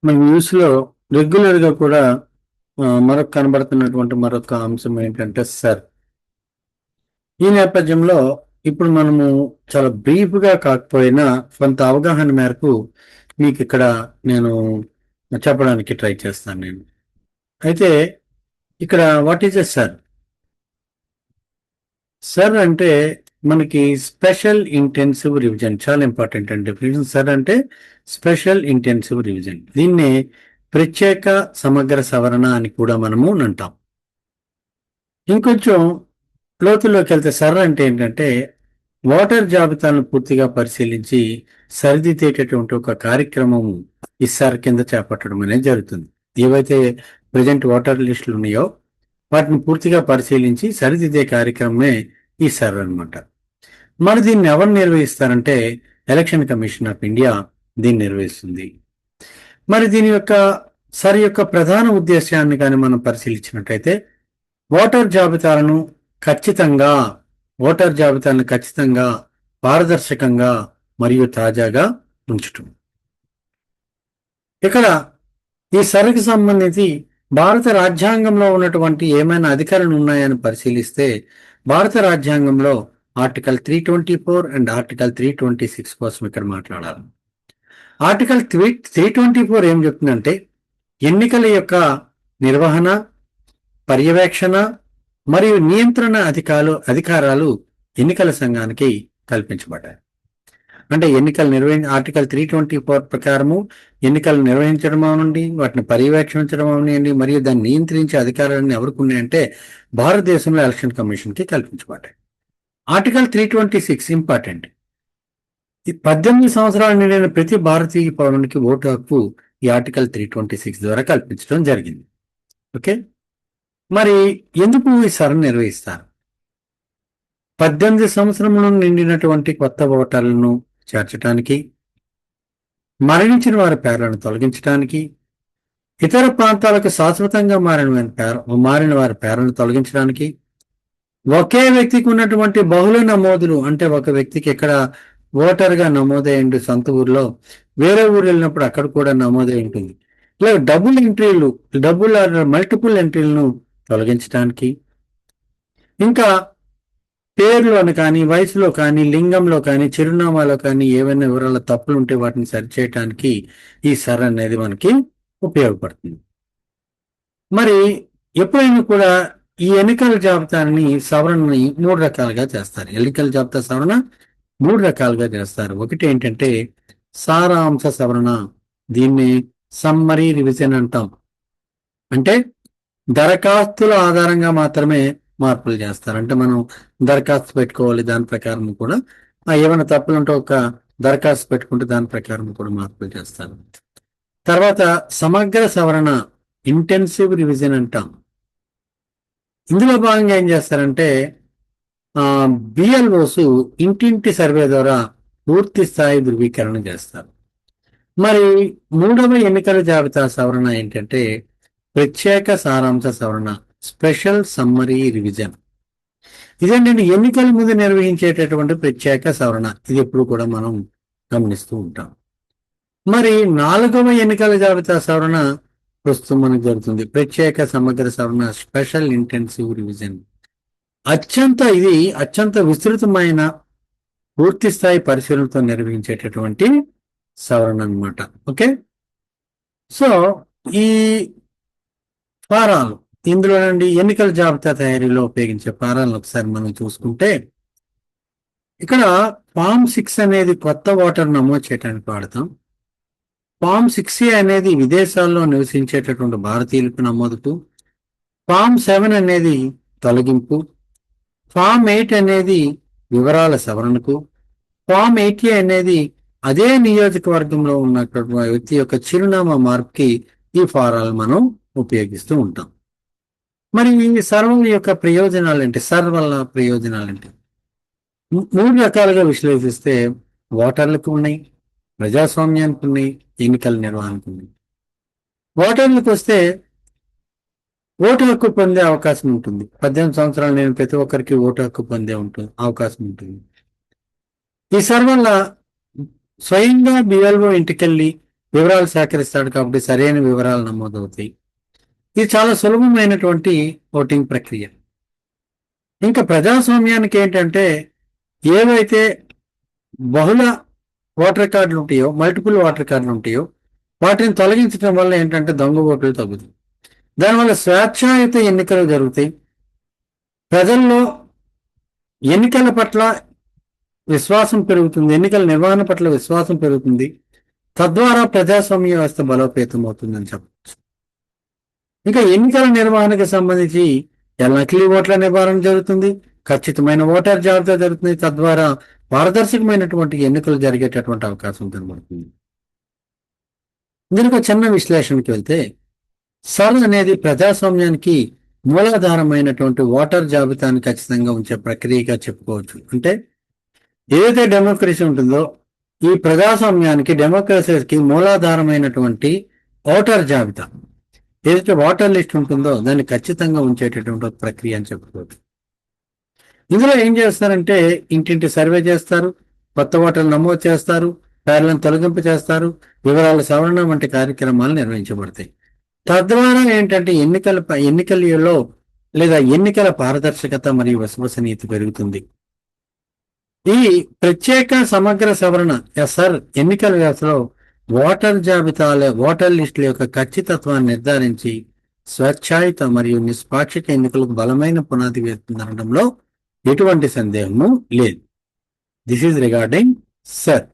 మన న్యూస్లో రెగ్యులర్గా కూడా మరొక కనబడుతున్నటువంటి మరొక అంశం ఏంటంటే సార్, ఈ నేపథ్యంలో ఇప్పుడు మనము చాలా బ్రీఫ్గా కాకపోయినా కొంత అవగాహన మేరకు మీకు ఇక్కడ నేను చెప్పడానికి ట్రై చేస్తాను నేను. అయితే ఇక్కడ what is a sir? Sir అంటే మనకి స్పెషల్ ఇంటెన్సివ్ రివిజన్, చాలా ఇంపార్టెంట్ అండి డెఫినేషన్. సార్ అంటే స్పెషల్ ఇంటెన్సివ్ రివిజన్, దీన్ని ప్రత్యేక సమగ్ర సవరణ అని కూడా మనము అంటాం. ఇంకొంచెం లోతుల్లోకి వెళ్తే సర్ అంటే ఏంటంటే ఓటర్ జాబితాను పూర్తిగా పరిశీలించి సరిదిద్దేటటువంటి ఒక కార్యక్రమం ఈ సర్ కింద చేపట్టడం అనేది జరుగుతుంది. ఏవైతే ప్రజెంట్ ఓటర్ లిస్టులు ఉన్నాయో వాటిని పూర్తిగా పరిశీలించి సరిదిద్దే కార్యక్రమమే ఈ సర్ అన్నమాట. మరి దీన్ని ఎవరు నిర్వహిస్తారంటే ఎలక్షన్ కమిషన్ ఆఫ్ ఇండియా దీన్ని నిర్వహిస్తుంది. మరి దీని యొక్క సర్ యొక్క ప్రధాన ఉద్దేశాన్ని కానీ మనం పరిశీలించినట్టయితే ఓటర్ జాబితాలను ఖచ్చితంగా పారదర్శకంగా మరియు తాజాగా ఉంచటం. ఇక్కడ ఈ సరికి సంబంధించి భారత రాజ్యాంగంలో ఉన్నటువంటి ఏమైనా అధికారాలు ఉన్నాయని పరిశీలిస్తే భారత రాజ్యాంగంలో ఆర్టికల్ 324 అండ్ ఆర్టికల్ 326 కోసం ఇక్కడ మాట్లాడాలి. ఆర్టికల్ 324 ఏం చెప్తుందంటే ఎన్నికల యొక్క నిర్వహణ, పర్యవేక్షణ మరియు నియంత్రణ అధికారాలు ఎన్నికల సంఘానికి కల్పించబడ్డాయి. అంటే ఆర్టికల్ 324 ప్రకారము ఎన్నికలు నిర్వహించడం అవనండి, వాటిని పర్యవేక్షించడం అవనండి, మరియు దాన్ని నియంత్రించే అధికారాలను ఎవరికి ఉన్నాయంటే భారతదేశంలో ఎలక్షన్ కమిషన్కి కల్పించబడ్డాయి. Article 326 important. 18 సంవత్సరాలు నిండిన ప్రతి భారతీయ పౌరునికి ఓటు హక్కు ఈ ఆర్టికల్ 326 ద్వారా కల్పించడం జరిగింది. ఓకే, మరి ఎందుకు ఈ సరళ నిర్వహిస్తారు? 18 సంవత్సరములు నిండినటువంటి కొత్త ఓటర్లను చేర్చడానికి, మరణించిన వారి పేర్లను తొలగించడానికి, ఇతర ప్రాంతాలకు శాశ్వతంగా మారిన వారి పేర్లను తొలగించడానికి, ఒకే వ్యక్తికి ఉన్నటువంటి బహుళ నమోదులు, అంటే ఒక వ్యక్తికి ఎక్కడ ఓటర్గా నమోదయ్యింది సొంత ఊర్లో, వేరే ఊరు వెళ్ళినప్పుడు అక్కడ కూడా నమోదై ఉంటుంది, ఇలా మల్టిపుల్ ఎంట్రీలను తొలగించడానికి, ఇంకా పేర్లోని కానీ, వయసులో కానీ, లింగంలో కానీ, చిరునామాలో కానీ ఏవైనా వివరాల తప్పులు ఉంటే వాటిని సరిచేయటానికి ఈ సర్ అనేది మనకి ఉపయోగపడుతుంది. మరి ఎప్పుడైనా కూడా ఈ ఎన్నికల జాబితాని సవరణని 3 రకాలుగా చేస్తారు. ఎన్నికల జాబితా సవరణ 3 రకాలుగా చేస్తారు. ఒకటి ఏంటంటే సారాంశ సవరణ, దీన్ని సమ్మరీ రివిజన్ అంటాం. అంటే దరఖాస్తుల ఆధారంగా మాత్రమే మార్పులు చేస్తారు. అంటే మనం దరఖాస్తు పెట్టుకోవాలి, దాని ప్రకారం కూడా ఏమైనా తప్పులు ఉంటే ఒక దరఖాస్తు పెట్టుకుంటే దాని ప్రకారం కూడా మార్పులు చేస్తారు. తర్వాత సమగ్ర సవరణ, ఇంటెన్సివ్ రివిజన్ అంటాం. ఇందులో భాగంగా ఏం చేస్తారంటే బిఎల్ఓస్ ఇంటింటి సర్వే ద్వారా పూర్తి స్థాయి ధృవీకరణ చేస్తారు. మరి 3వ ఎన్నికల జాబితా సవరణ ఏంటంటే ప్రత్యేక సారాంశ సవరణ, స్పెషల్ సమ్మరీ రివిజన్. ఇదేంటంటే ఎన్నికల ముందు నిర్వహించేటటువంటి ప్రత్యేక సవరణ. ఇది ఎప్పుడు కూడా మనం గమనిస్తూ ఉంటాం. మరి 4వ ఎన్నికల జాబితా సవరణ ప్రస్తుతం మనకు జరుగుతుంది, ప్రత్యేక సమగ్ర సవరణ, స్పెషల్ ఇంటెన్సివ్ రివిజన్. అత్యంత విస్తృతమైన పూర్తి స్థాయి పరిశీలనతో నిర్వహించేటటువంటి సవరణ అన్నమాట. ఓకే, సో ఈ ఫారాలు, ఇందులో నుండి ఎన్నికల జాబితా తయారీలో ఉపయోగించే ఫారాలను ఒకసారి మనం చూసుకుంటే ఇక్కడ ఫామ్ 6 అనేది కొత్త ఓటర్ నమోదు చేయడానికి వాడతాం. ఫామ్ 6A అనేది విదేశాల్లో నివసించేటటువంటి భారతీయులకు నమోదుకు, ఫామ్ 7 అనేది తొలగింపు, ఫామ్ 8 అనేది వివరాల సవరణకు, ఫామ్ 8A అనేది అదే నియోజకవర్గంలో ఉన్నటువంటి వ్యక్తి యొక్క చిరునామా మార్పుకి ఈ ఫారాలు మనం ఉపయోగిస్తూ ఉంటాం. మరి ఈ సర్వల యొక్క ప్రయోజనాలు ఏంటి? వల్ల ప్రయోజనాలు ఏంటి? 3 రకాలుగా విశ్లేషిస్తే ఓటర్లకు ఉన్నాయి, ప్రజాస్వామ్యానికి ఉన్నాయి, ఎన్నికల నిర్వహణకు ఉన్నాయి. ఓటర్లకు వస్తే ఓటు హక్కు పొందే అవకాశం ఉంటుంది. 18 సంవత్సరాలు నేను ప్రతి ఒక్కరికి ఓటు హక్కు పొందే అవకాశం ఉంటుంది. ఈ సర్వల్ల స్వయంగా బిఎల్ఓ ఇంటికెళ్ళి వివరాలు సేకరిస్తాడు కాబట్టి సరైన వివరాలు నమోదవుతాయి. ఇది చాలా సులభమైనటువంటి ఓటింగ్ ప్రక్రియ. ఇంకా ప్రజాస్వామ్యానికి ఏంటంటే ఏవైతే బహుళ ఓటర్ కార్డులు ఉంటాయో, మల్టిపుల్ ఓటర్ కార్డులు ఉంటాయో వాటిని తొలగించడం వల్ల ఏంటంటే దొంగ ఓట్లు తగ్గుతాయి. దానివల్ల స్వేచ్ఛాయుత ఎన్నికలు జరుగుతాయి. ప్రజల్లో ఎన్నికల పట్ల విశ్వాసం పెరుగుతుంది, ఎన్నికల నిర్వహణ పట్ల విశ్వాసం పెరుగుతుంది. తద్వారా ప్రజాస్వామ్య వ్యవస్థ బలోపేతం అవుతుందని చెప్పచ్చు. ఇంకా ఎన్నికల నిర్వహణకు సంబంధించి నకిలీ ఓట్ల నివారణ జరుగుతుంది, ఖచ్చితమైన ఓటర్ జాబితా జరుగుతుంది. తద్వారా పారదర్శకమైనటువంటి ఎన్నికలు జరిగేటటువంటి అవకాశం కనబడుతుంది. దీనికి ఒక చిన్న విశ్లేషణకి వెళ్తే, సర్ అనేది ప్రజాస్వామ్యానికి మూలాధారమైనటువంటి ఓటర్ జాబితాను ఖచ్చితంగా ఉంచే ప్రక్రియగా చెప్పుకోవచ్చు. అంటే ఏదైతే డెమోక్రసీ ఉంటుందో ఈ ప్రజాస్వామ్యానికి, డెమోక్రసీకి మూలాధారమైనటువంటి ఓటర్ జాబితా, ఏదైతే ఓటర్ లిస్ట్ ఉంటుందో దాన్ని ఖచ్చితంగా ఉంచేటటువంటి ప్రక్రియ అని చెప్పుకోవచ్చు. ఇందులో ఏం చేస్తారంటే ఇంటింటి సర్వే చేస్తారు, కొత్త ఓటర్లు నమోదు చేస్తారు, పేర్లను తొలగింపు చేస్తారు, వివరాల సవరణ వంటి కార్యక్రమాలు నిర్వహించబడతాయి. తద్వారా ఏంటంటే ఎన్నికలలో లేదా ఎన్నికల పారదర్శకత మరియు విశ్వసనీయత పెరుగుతుంది. ఈ ప్రత్యేక సమగ్ర సవరణ ఎస్ఆర్ ఎన్నికల వ్యవస్థలో ఓటర్ లిస్టుల యొక్క ఖచ్చితత్వాన్ని నిర్ధారించి స్వేచ్ఛాయుత మరియు నిష్పాక్షిక ఎన్నికలకు బలమైన పునాది వేస్తుందనడంలో ఎటువంటి సందేహము లేదు. This is regarding sir.